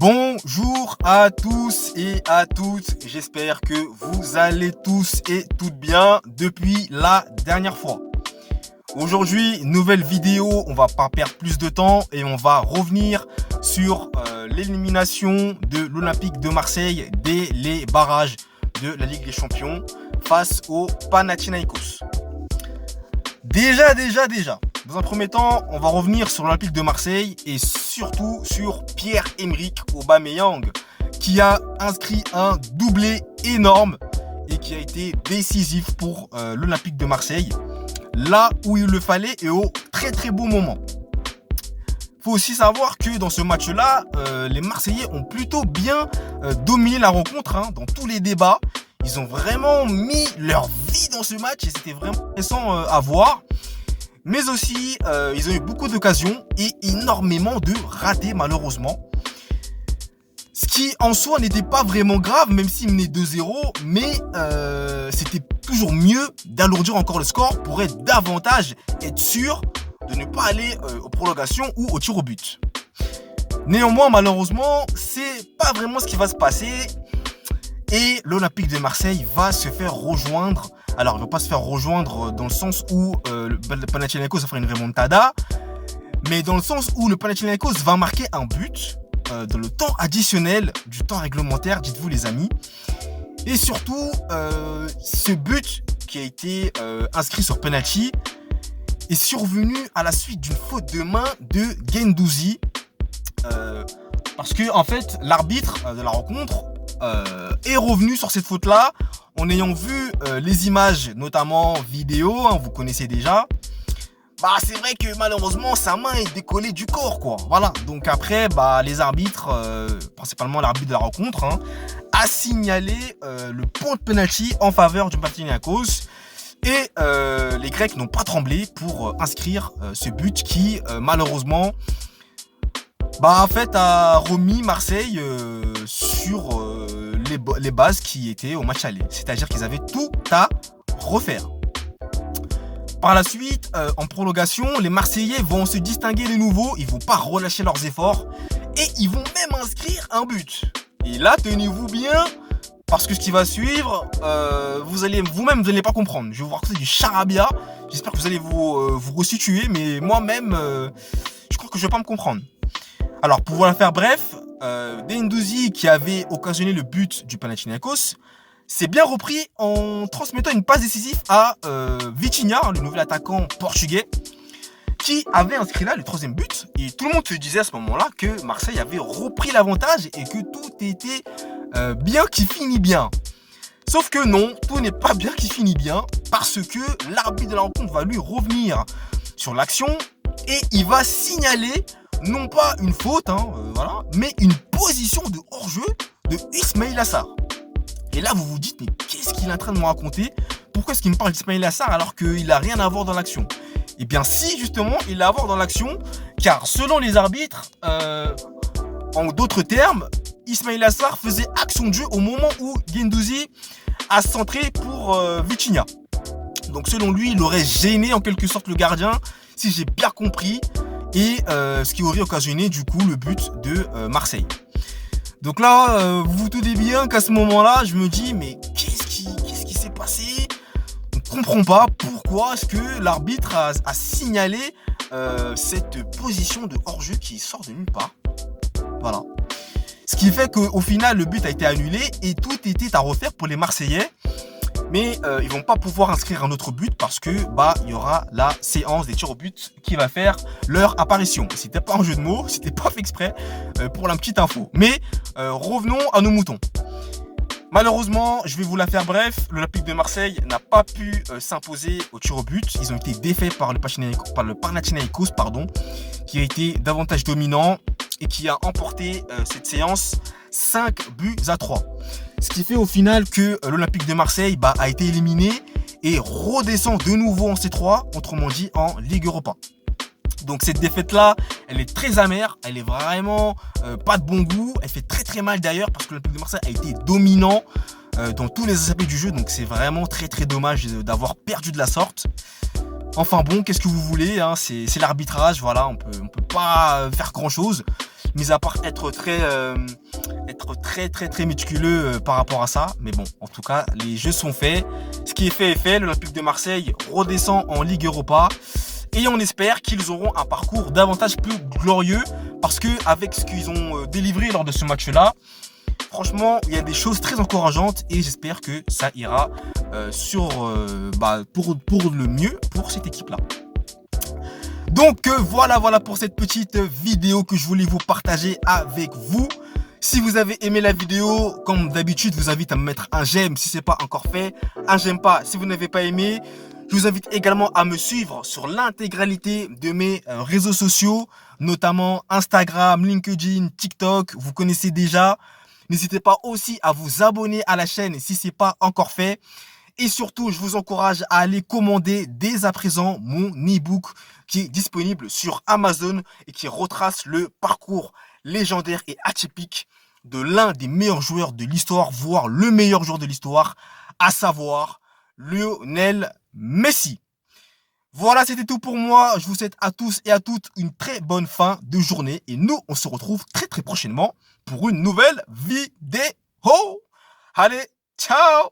Bonjour à tous et à toutes, j'espère que vous allez tous et toutes bien depuis la dernière fois. Aujourd'hui, nouvelle vidéo, on va pas perdre plus de temps et on va revenir sur l'élimination de l'Olympique de Marseille dès les barrages de la Ligue des Champions face au Panathinaikos. Déjà. Dans un premier temps, on va revenir sur l'Olympique de Marseille et surtout sur Pierre-Emerick Aubameyang qui a inscrit un doublé énorme et qui a été décisif pour l'Olympique de Marseille là où il le fallait et au très beau moment. Faut aussi savoir que dans ce match-là, les Marseillais ont plutôt bien dominé la rencontre dans tous les débats. Ils ont vraiment mis leur vie dans ce match et c'était vraiment intéressant à voir. Mais aussi, ils ont eu beaucoup d'occasions et énormément de ratés malheureusement. Ce qui en soi n'était pas vraiment grave, même s'ils menaient 2-0, mais c'était toujours mieux d'alourdir encore le score pour être davantage être sûr de ne pas aller aux prolongations ou au tir au but. Néanmoins, malheureusement, c'est pas vraiment ce qui va se passer et l'Olympique de Marseille va se faire rejoindre. Alors, il ne va pas se faire rejoindre dans le sens où le Panathinaikos va faire une remontada, mais dans le sens où le Panathinaikos va marquer un but dans le temps additionnel du temps réglementaire, dites-vous les amis. Et surtout, ce but qui a été inscrit sur penalty est survenu à la suite d'une faute de main de Guendouzi. Parce que, en fait, l'arbitre de la rencontre est revenu sur cette faute-là en ayant vu les images, notamment vidéo, vous connaissez déjà. Bah c'est vrai que malheureusement sa main est décollée du corps quoi. Voilà. Donc après les arbitres, principalement l'arbitre de la rencontre, a signalé le point de penalty en faveur du Panathinaikos. Et les Grecs n'ont pas tremblé pour inscrire ce but qui malheureusement en fait a remis Marseille sur les bases qui étaient au match aller. C'est-à-dire qu'ils avaient tout à refaire. Par la suite, en prolongation, les Marseillais vont se distinguer de nouveau. Ils vont pas relâcher leurs efforts. Et ils vont même inscrire un but. Et là, tenez-vous bien, parce que ce qui va suivre, vous allez vous-même pas comprendre. Je vais vous raconter du charabia. J'espère que vous allez vous resituer. Mais moi-même, je crois que je vais pas me comprendre. Alors, pour vous la faire bref, Guendouzi, qui avait occasionné le but du Panathinaikos, s'est bien repris en transmettant une passe décisive à Vitinha, le nouvel attaquant portugais, qui avait inscrit là le troisième but. Et tout le monde se disait à ce moment-là que Marseille avait repris l'avantage et que tout était bien qui finit bien. Sauf que non, tout n'est pas bien qui finit bien, parce que l'arbitre de la rencontre va lui revenir sur l'action et il va signaler non pas une faute, mais une position de hors-jeu de Ismaïla Sarr. Et là, vous vous dites, mais qu'est-ce qu'il est en train de me raconter? Pourquoi est-ce qu'il me parle d'Ismaïla Sarr alors qu'il n'a rien à voir dans l'action? Eh bien, si, justement, il a à voir dans l'action, car selon les arbitres, en d'autres termes, Ismaïla Sarr faisait action de jeu au moment où Guendouzi a centré pour Vitinha. Donc, selon lui, il aurait gêné en quelque sorte le gardien, si j'ai bien compris, et ce qui aurait occasionné du coup le but de Marseille. Donc là, vous vous doutez bien qu'à ce moment-là, je me dis mais qu'est-ce qui s'est passé? On ne comprend pas pourquoi est-ce que l'arbitre a signalé cette position de hors-jeu qui sort de nulle part. Voilà. Ce qui fait qu'au final, le but a été annulé et tout était à refaire pour les Marseillais. Mais ils vont pas pouvoir inscrire un autre but parce que il y aura la séance des tirs au but qui va faire leur apparition. C'était pas un jeu de mots, c'était pas fait exprès pour la petite info. Mais revenons à nos moutons. Malheureusement, je vais vous la faire bref, l'Olympique de Marseille n'a pas pu s'imposer au tir au but. Ils ont été défaits par le Panathinaikos, qui a été davantage dominant et qui a emporté cette séance 5-3. Ce qui fait au final que l'Olympique de Marseille a été éliminé et redescend de nouveau en C3, autrement dit en Ligue Europa. Donc cette défaite-là, elle est très amère, elle est vraiment pas de bon goût, elle fait très mal d'ailleurs parce que l'Olympique de Marseille a été dominant dans tous les aspects du jeu, donc c'est vraiment très dommage d'avoir perdu de la sorte. Enfin bon, qu'est-ce que vous voulez, c'est l'arbitrage, voilà, on peut pas faire grand chose. mis à part être très méticuleux par rapport à ça. Mais bon, en tout cas, les jeux sont faits. Ce qui est fait est fait. L'Olympique de Marseille redescend en Ligue Europa. Et on espère qu'ils auront un parcours davantage plus glorieux. Parce que avec ce qu'ils ont délivré lors de ce match-là, franchement, il y a des choses très encourageantes. Et j'espère que ça ira pour le mieux pour cette équipe-là. Donc voilà pour cette petite vidéo que je voulais vous partager avec vous. Si vous avez aimé la vidéo, comme d'habitude, je vous invite à me mettre un j'aime si ce n'est pas encore fait, un j'aime pas si vous n'avez pas aimé. Je vous invite également à me suivre sur l'intégralité de mes réseaux sociaux, notamment Instagram, LinkedIn, TikTok, vous connaissez déjà. N'hésitez pas aussi à vous abonner à la chaîne si ce n'est pas encore fait. Et surtout, je vous encourage à aller commander dès à présent mon e-book qui est disponible sur Amazon et qui retrace le parcours légendaire et atypique de l'un des meilleurs joueurs de l'histoire, voire le meilleur joueur de l'histoire, à savoir Lionel Messi. Voilà, c'était tout pour moi. Je vous souhaite à tous et à toutes une très bonne fin de journée. Et nous, on se retrouve très prochainement pour une nouvelle vidéo. Allez, ciao!